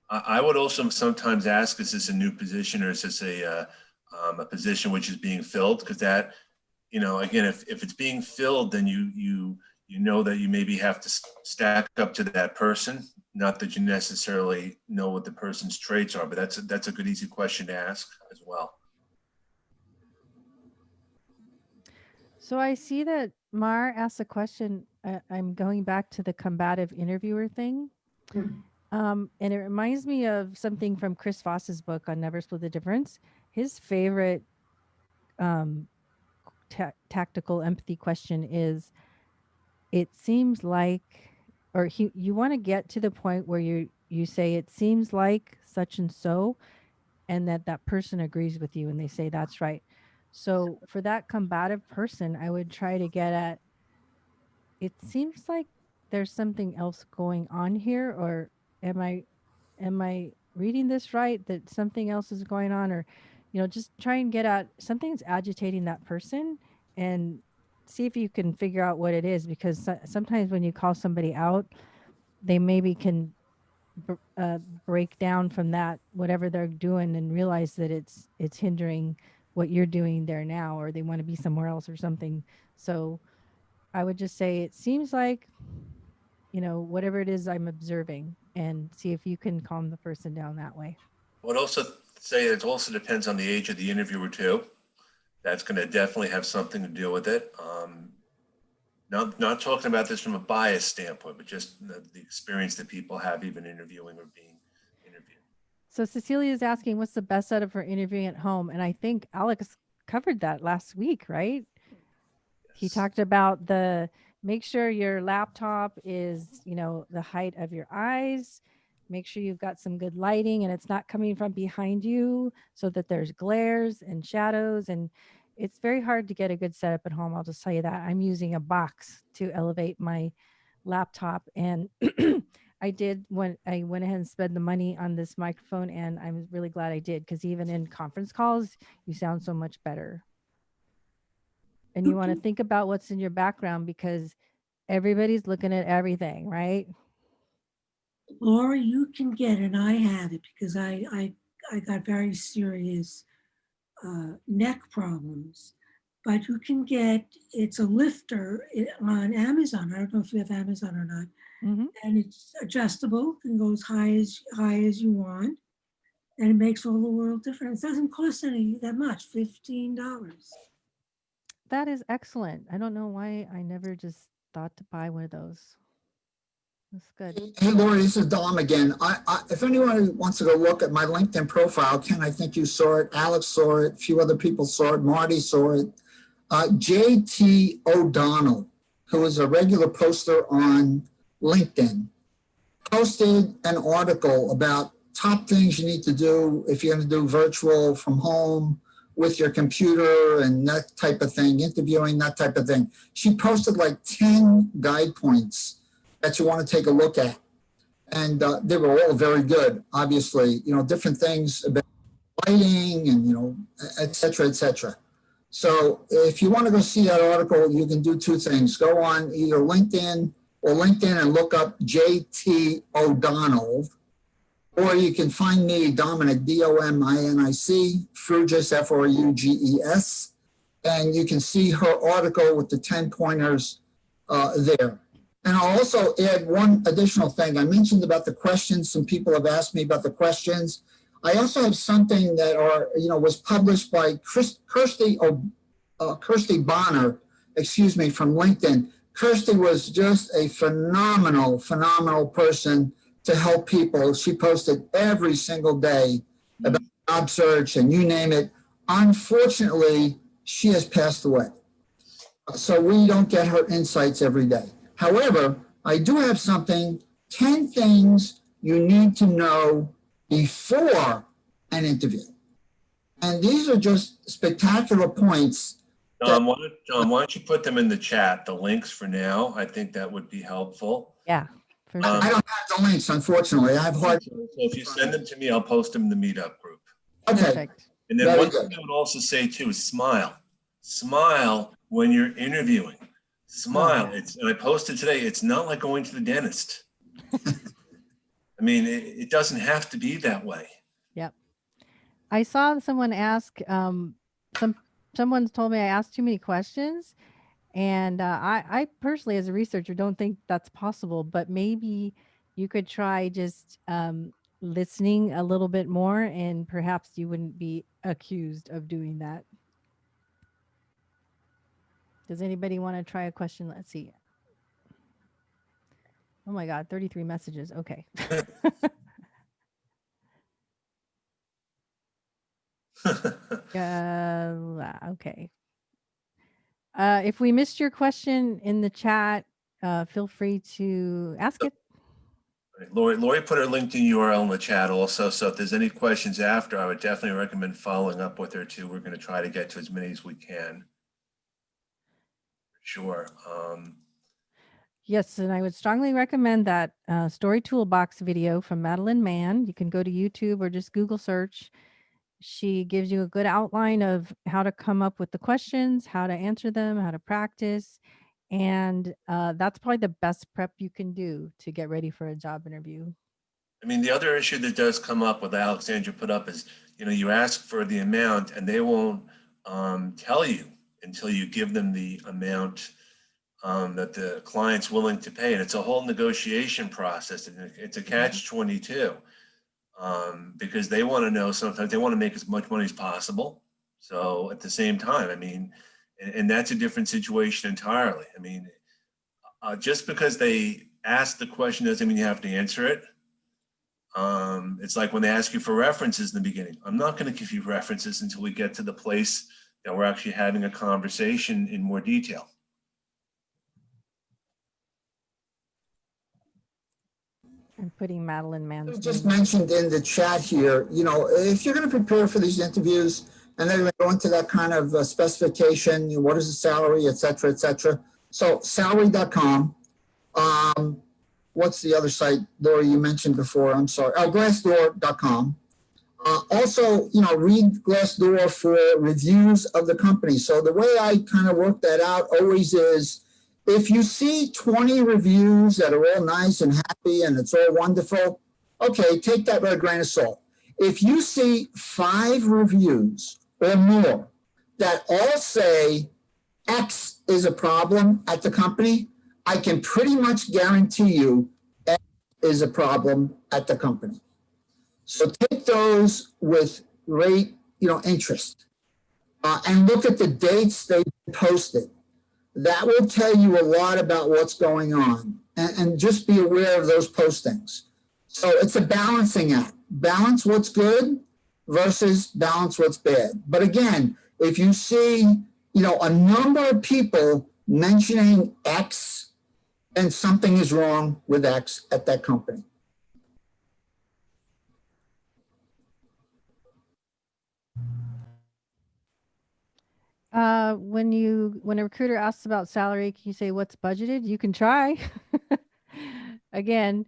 I would also sometimes ask, is this a new position or is this a position which is being filled? Because that, you know, again, if it's being filled, then you know that you maybe have to stack up to that person. Not that you necessarily know what the person's traits are, but that's a good, easy question to ask as well. So I see that Mar asked a question. I'm going back to the combative interviewer thing. And it reminds me of something from Chris Voss's book on Never Split the Difference. His favorite tactical empathy question is, it seems like, or you want to get to the point where you say, it seems like such and so, and that person agrees with you and they say that's right. So for that combative person, I would try to get at, it seems like there's something else going on here, or am I reading this right, that something else is going on, or, you know, just try and get at something's agitating that person and see if you can figure out what it is, because sometimes when you call somebody out, they maybe can break down from that, whatever they're doing, and realize that it's hindering what you're doing there now, or they want to be somewhere else or something. So I would just say, it seems like, you know, whatever it is I'm observing, and see if you can calm the person down that way. I would also say it also depends on the age of the interviewer too. That's going to definitely have something to do with it. Not talking about this from a bias standpoint, but just the experience that people have even interviewing or being interviewed. So Cecilia is asking, what's the best setup for interviewing at home? And I think Alex covered that last week, right? Yes. He talked about make sure your laptop is, you know, the height of your eyes. Make sure you've got some good lighting and it's not coming from behind you, so that there's glares and shadows. And it's very hard to get a good setup at home. I'll just tell you that. I'm using a box to elevate my laptop. And I went ahead and spent the money on this microphone, and I'm really glad I did, because even in conference calls, you sound so much better. And you want to think about what's in your background, because everybody's looking at everything, right? Laura, you can get, and I have it because I got very serious neck problems, but you can get, it's a lifter on Amazon. I don't know if you have Amazon or not. Mm-hmm. And it's adjustable, can go as high as you want, and it makes all the world difference. It doesn't cost that much, $15. That is excellent. I don't know why I never just thought to buy one of those. That's good. Hey, Lori, this is Dom again. If anyone wants to go look at my LinkedIn profile, Ken, I think you saw it. Alex saw it. A few other people saw it. Marty saw it. JT O'Donnell, who is a regular poster on LinkedIn, posted an article about top things you need to do if you're going to do virtual from home with your computer and that type of thing, interviewing, that type of thing. She posted like 10 guide points that you want to take a look at. And they were all very good, obviously, you know, different things about lighting and, you know, et cetera, et cetera. So if you want to go see that article, you can do two things. Go on either LinkedIn and look up JT O'Donnell, or you can find me, Dominic, D-O-M-I-N-I-C, Fruges, F-R-U-G-E-S, and you can see her article with the 10 pointers there. And I'll also add one additional thing. I mentioned about the questions. Some people have asked me about the questions. I also have something that was published by Kirsty Bonner, from LinkedIn. Kirsty was just a phenomenal person to help people. She posted every single day about job search and you name it. Unfortunately, she has passed away. So we don't get her insights every day. However, I do have something, 10 things you need to know before an interview. And these are just spectacular points. John, why don't you put them in the chat, the links for now? I think that would be helpful. Yeah. For I sure. don't have the links, unfortunately. I have hard. So if you send them to me, I'll post them in the meetup group. Okay. Perfect. And then Very one good. thing I would also say too is smile. Smile when you're interviewing. Smile. And I posted today, it's not like going to the dentist. I mean, it doesn't have to be that way. Yep. I saw someone ask, someone told me I asked too many questions. And I personally, as a researcher, don't think that's possible, but maybe you could try just listening a little bit more and perhaps you wouldn't be accused of doing that. Does anybody want to try a question? Let's see. Oh my God, 33 messages. Okay. Okay. If we missed your question in the chat, feel free to ask it. Lori put her LinkedIn URL in the chat also. So if there's any questions after, I would definitely recommend following up with her too. We're going to try to get to as many as we can. Sure. Yes, and I would strongly recommend that Story Toolbox video from Madeline Mann. You can go to YouTube or just Google search. She gives you a good outline of how to come up with the questions, how to answer them, how to practice. And that's probably the best prep you can do to get ready for a job interview. I mean, the other issue that does come up with Alexandra put up is, you ask for the amount and they won't tell you until you give them the amount that the client's willing to pay. And it's a whole negotiation process. And it's a catch-22 because they want to know, sometimes they want to make as much money as possible. So at the same time, I mean, and that's a different situation entirely. I mean, just because they ask the question doesn't mean you have to answer it. It's like when they ask you for references in the beginning. I'm not going to give you references until we get to the place that we're actually having a conversation in more detail. I'm putting Madeline Mann's Just name. mentioned in the chat here, if you're going to prepare for these interviews and they're going to go into that kind of specification, what is the salary, et cetera, et cetera. So salary.com. What's the other site, Laura, you mentioned before? I'm sorry. Glassdoor.com. Also, read Glassdoor for reviews of the company. So the way I kind of work that out always is, if you see 20 reviews that are all nice and happy and it's all wonderful, okay, take that with a grain of salt. If you see 5 reviews or more that all say X is a problem at the company, I can pretty much guarantee you X is a problem at the company. So take those with great, interest and look at the dates they posted. That will tell you a lot about what's going on, and just be aware of those postings. So it's a balancing act. Balance what's good versus balance what's bad. But again, if you see, a number of people mentioning X, then something is wrong with X at that company. When a recruiter asks about salary, can you say what's budgeted? You can try. Again,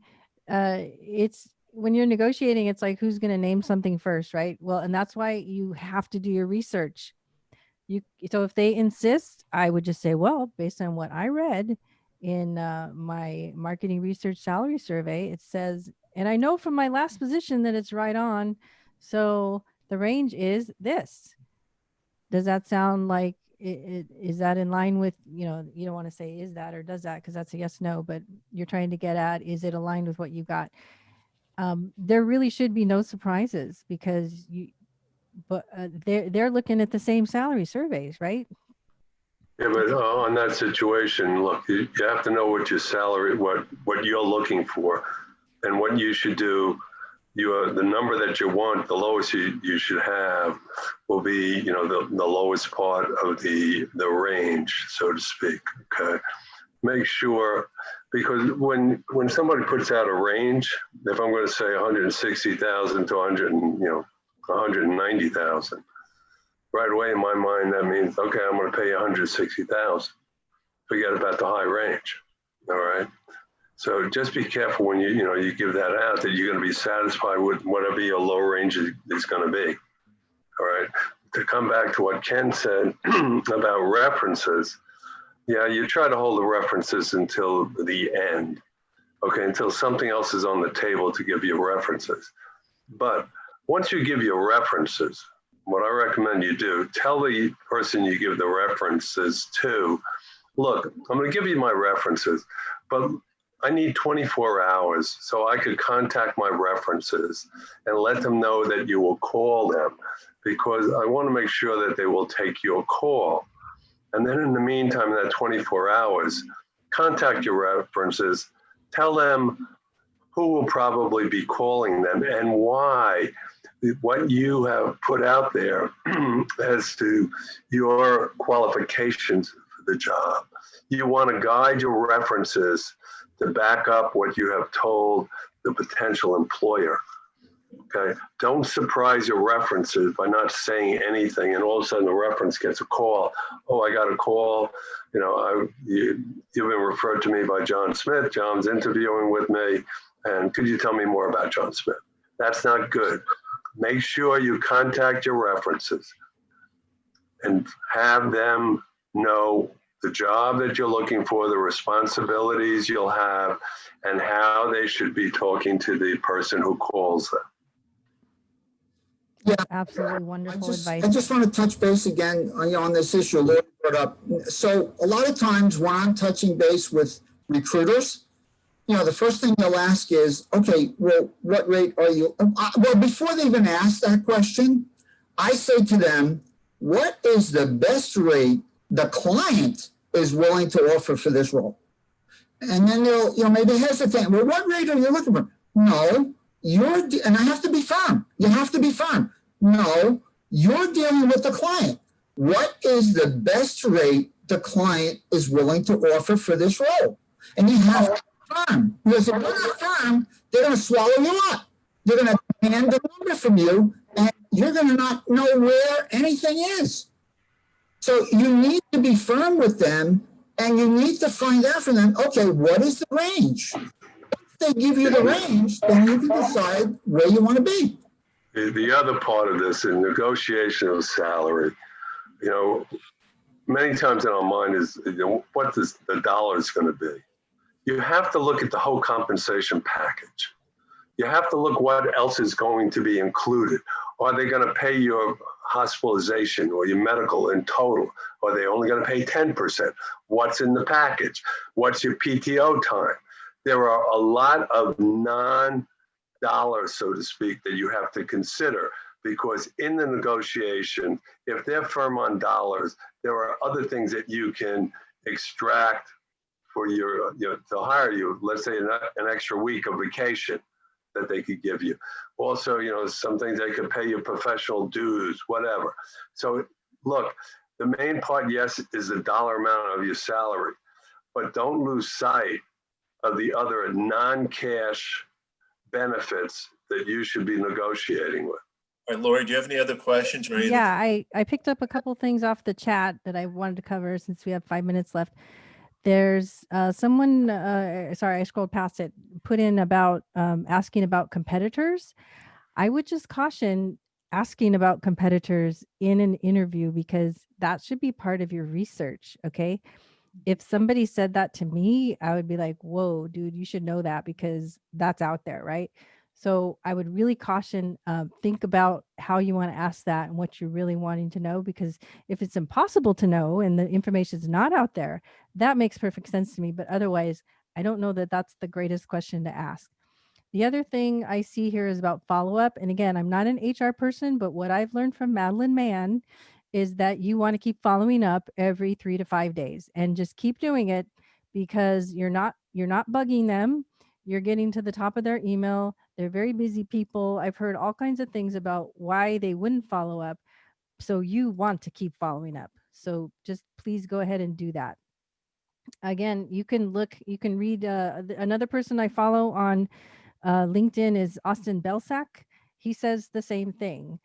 it's when you're negotiating, it's like, who's going to name something first, right? Well, and that's why you have to do your research. So if they insist, I would just say, well, based on what I read in my marketing research salary survey, it says, and I know from my last position that it's right on. So the range is this. Does that sound like is that in line with, you don't want to say is that or does that, because that's a yes, no, but you're trying to get at, is it aligned with what you got? There really should be no surprises because they're looking at the same salary surveys, right? Yeah, but on that situation, look, you have to know what your salary, what you're looking for. And what you should do, the number that you want, the lowest you should have will be, the lowest part of the range, so to speak. Okay. Make sure, because when somebody puts out a range, if I'm going to say 160,000 to 190,000, right away in my mind, that means, okay, I'm going to pay 160,000. Forget about the high range. All right. So just be careful when you give that out, that you're going to be satisfied with whatever your low range is going to be. All right. To come back to what Ken said about references, yeah, you try to hold the references until the end, okay, until something else is on the table to give you references. But once you give your references, what I recommend you do, tell the person you give the references to, look, I'm going to give you my references, but I need 24 hours so I could contact my references and let them know that you will call them, because I want to make sure that they will take your call. And then in the meantime, in that 24 hours, contact your references, tell them who will probably be calling them and why, what you have put out there as to your qualifications for the job. You want to guide your references to back up what you have told the potential employer. Okay, don't surprise your references by not saying anything, and all of a sudden the reference gets a call. Oh, I got a call. You've been referred to me by John Smith. John's interviewing with me, and could you tell me more about John Smith? That's not good. Make sure you contact your references and have them know the job that you're looking for, the responsibilities you'll have, and how they should be talking to the person who calls them. Yeah, Absolutely wonderful advice. I just want to touch base again on this issue Laura brought up. So a lot of times when I'm touching base with recruiters, the first thing they'll ask is, okay, well, what rate are you? Well, before they even ask that question, I say to them, what is the best rate the client is willing to offer for this role? And then they'll, maybe hesitate. Well, what rate are you looking for? No, and I have to be firm. You have to be firm. No, you're dealing with the client. What is the best rate the client is willing to offer for this role? And you have to be firm. Because if you're not firm, they're going to swallow you up. They're going to demand a number from you, and you're going to not know where anything is. So you need to be firm with them, and you need to find out from them, okay, what is the range? If they give you the range, then you can decide where you want to be. The other part of this in negotiation of salary, many times in our mind is what the dollar is going to be. You have to look at the whole compensation package. You have to look what else is going to be included. Are they going to pay your hospitalization or your medical in total? Are they only going to pay 10%? What's in the package? What's your PTO time? There are a lot of non-dollars, so to speak, that you have to consider, because in the negotiation, if they're firm on dollars, there are other things that you can extract for to hire you. Let's say an extra week of vacation that they could give you. Also, some things they could pay you professional dues, whatever. So look, the main part, yes, is the dollar amount of your salary, but don't lose sight of the other non-cash benefits that you should be negotiating with. All right, Lori, do you have any other questions or anything? Yeah, I picked up a couple things off the chat that I wanted to cover since we have 5 minutes left. There's someone, sorry, I scrolled past it, put in about asking about competitors. I would just caution asking about competitors in an interview, because that should be part of your research, okay? If somebody said that to me, I would be like, whoa, dude, you should know that, because that's out there, right? So I would really caution, think about how you want to ask that and what you're really wanting to know, because if it's impossible to know and the information is not out there, that makes perfect sense to me. But otherwise, I don't know that that's the greatest question to ask. The other thing I see here is about follow-up. And again, I'm not an HR person, but what I've learned from Madeline Mann is that you want to keep following up every 3 to 5 days and just keep doing it, because you're not bugging them. You're getting to the top of their email. They're very busy people. I've heard all kinds of things about why they wouldn't follow up. So you want to keep following up. So just please go ahead and do that. Again, you can read another person I follow on LinkedIn is Austin Belsack. He says the same thing.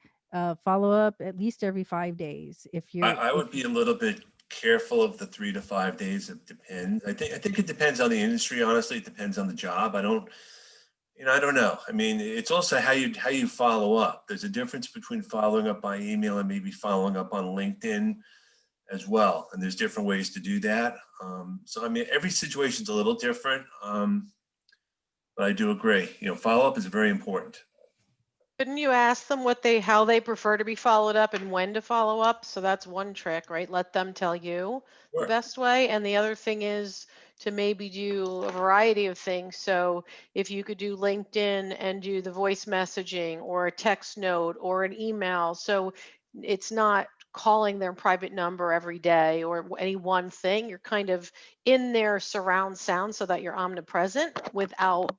Follow up at least every 5 days. If you're, I would be a little bit careful of the 3 to 5 days. It depends. I think it depends on the industry. Honestly, it depends on the job. I don't know. I mean, it's also how you follow up. There's a difference between following up by email and maybe following up on LinkedIn as well. And there's different ways to do that. So, I mean, every situation's a little different. But I do agree, follow up is very important. Couldn't you ask them how they prefer to be followed up and when to follow up? So that's one trick, right? Let them tell you Sure. the best way. And the other thing is to maybe do a variety of things. So if you could do LinkedIn and do the voice messaging or a text note or an email. So it's not calling their private number every day or any one thing. You're kind of in their surround sound so that you're omnipresent without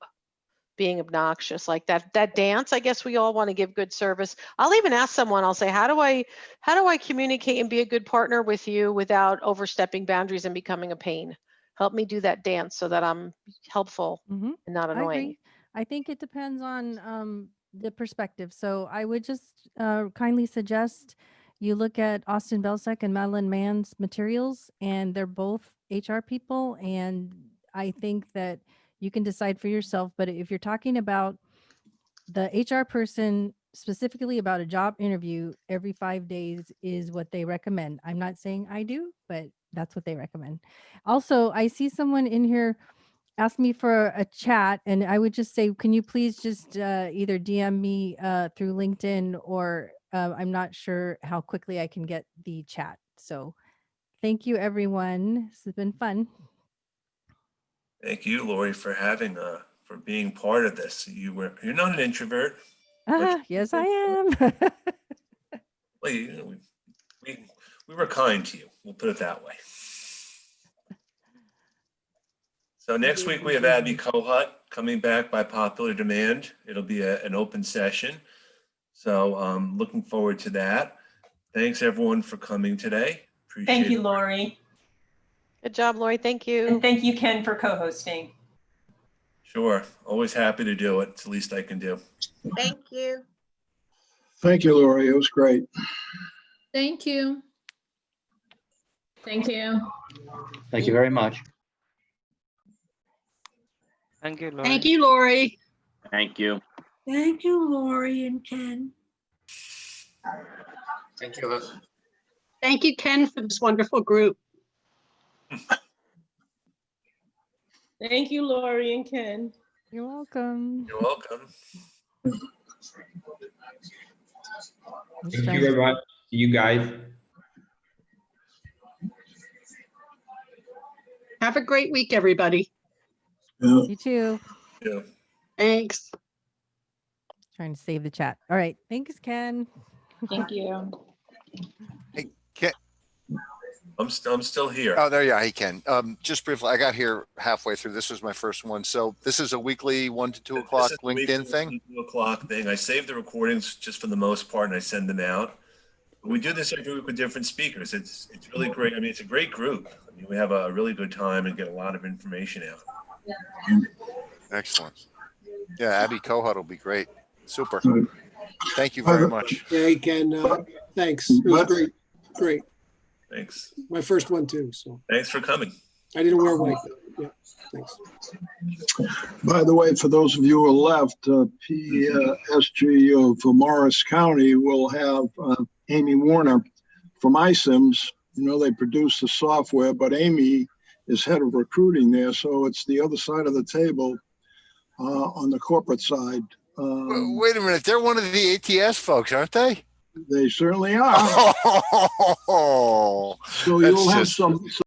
being obnoxious. Like that dance, I guess we all want to give good service. I'll even ask someone, I'll say, how do I communicate and be a good partner with you without overstepping boundaries and becoming a pain? Help me do that dance so that I'm helpful and not I annoying. agree. I think it depends on the perspective. So I would just kindly suggest you look at Austin Belsack and Madeline Mann's materials, and they're both HR people. And I think that you can decide for yourself. But if you're talking about the HR person specifically about a job interview, every 5 days is what they recommend. I'm not saying I do, but that's what they recommend. Also, I see someone in here ask me for a chat, and I would just say, can you please just either DM me through LinkedIn, or I'm not sure how quickly I can get the chat. So thank you, everyone. This has been fun. Thank you, Lori, for being part of this. You're not an introvert. Yes, I am. Well, we were kind to you. We'll put it that way. So next week we have Abby Kohut coming back by popular demand. It'll be an open session. So looking forward to that. Thanks everyone for coming today. Appreciate Thank you, it. Lori. Good job, Lori. Thank you. And thank you, Ken, for co-hosting. Sure. Always happy to do it. It's the least I can do. Thank you. Thank you, Lori. It was great. Thank you. Thank you. Thank you very much. Thank you, Lori. Thank you, Lori. Thank you. Thank you, Lori and Ken. Thank you. Thank you, Ken, for this wonderful group. Thank you, Lori and Ken. You're welcome. You're welcome. Let's Thank try you to- very much. See you guys. Have a great week, everybody. Yeah. You too. Yeah. Thanks. Trying to save the chat. All right. Thanks, Ken. Thank you. Hey, Ken. I'm still here. Oh, there you are. Hey, Ken. Just briefly, I got here halfway through. This was my first one. So this is a weekly 1 to 2 o'clock This is the LinkedIn weekly thing. 2 o'clock thing. I save the recordings just for the most part, and I send them out. We do this every week with different speakers. It's really great. I mean, it's a great group. I mean, we have a really good time and get a lot of information out. Excellent. Yeah, Abby Kohut will be great. Super. Good. Thank you very much. Hey, Ken, thanks. It was great. Great. Thanks. My first one too, so Thanks for coming. I didn't wear white. Yeah, thanks. By the way, for those of you who are left, PSG of Morris County will have Amy Warner from iCIMS. You know, they produce the software, but Amy is head of recruiting there. So it's the other side of the table on the corporate side. Wait a minute. They're one of the ATS folks, aren't they? They certainly are. Oh, So that's you'll have just- some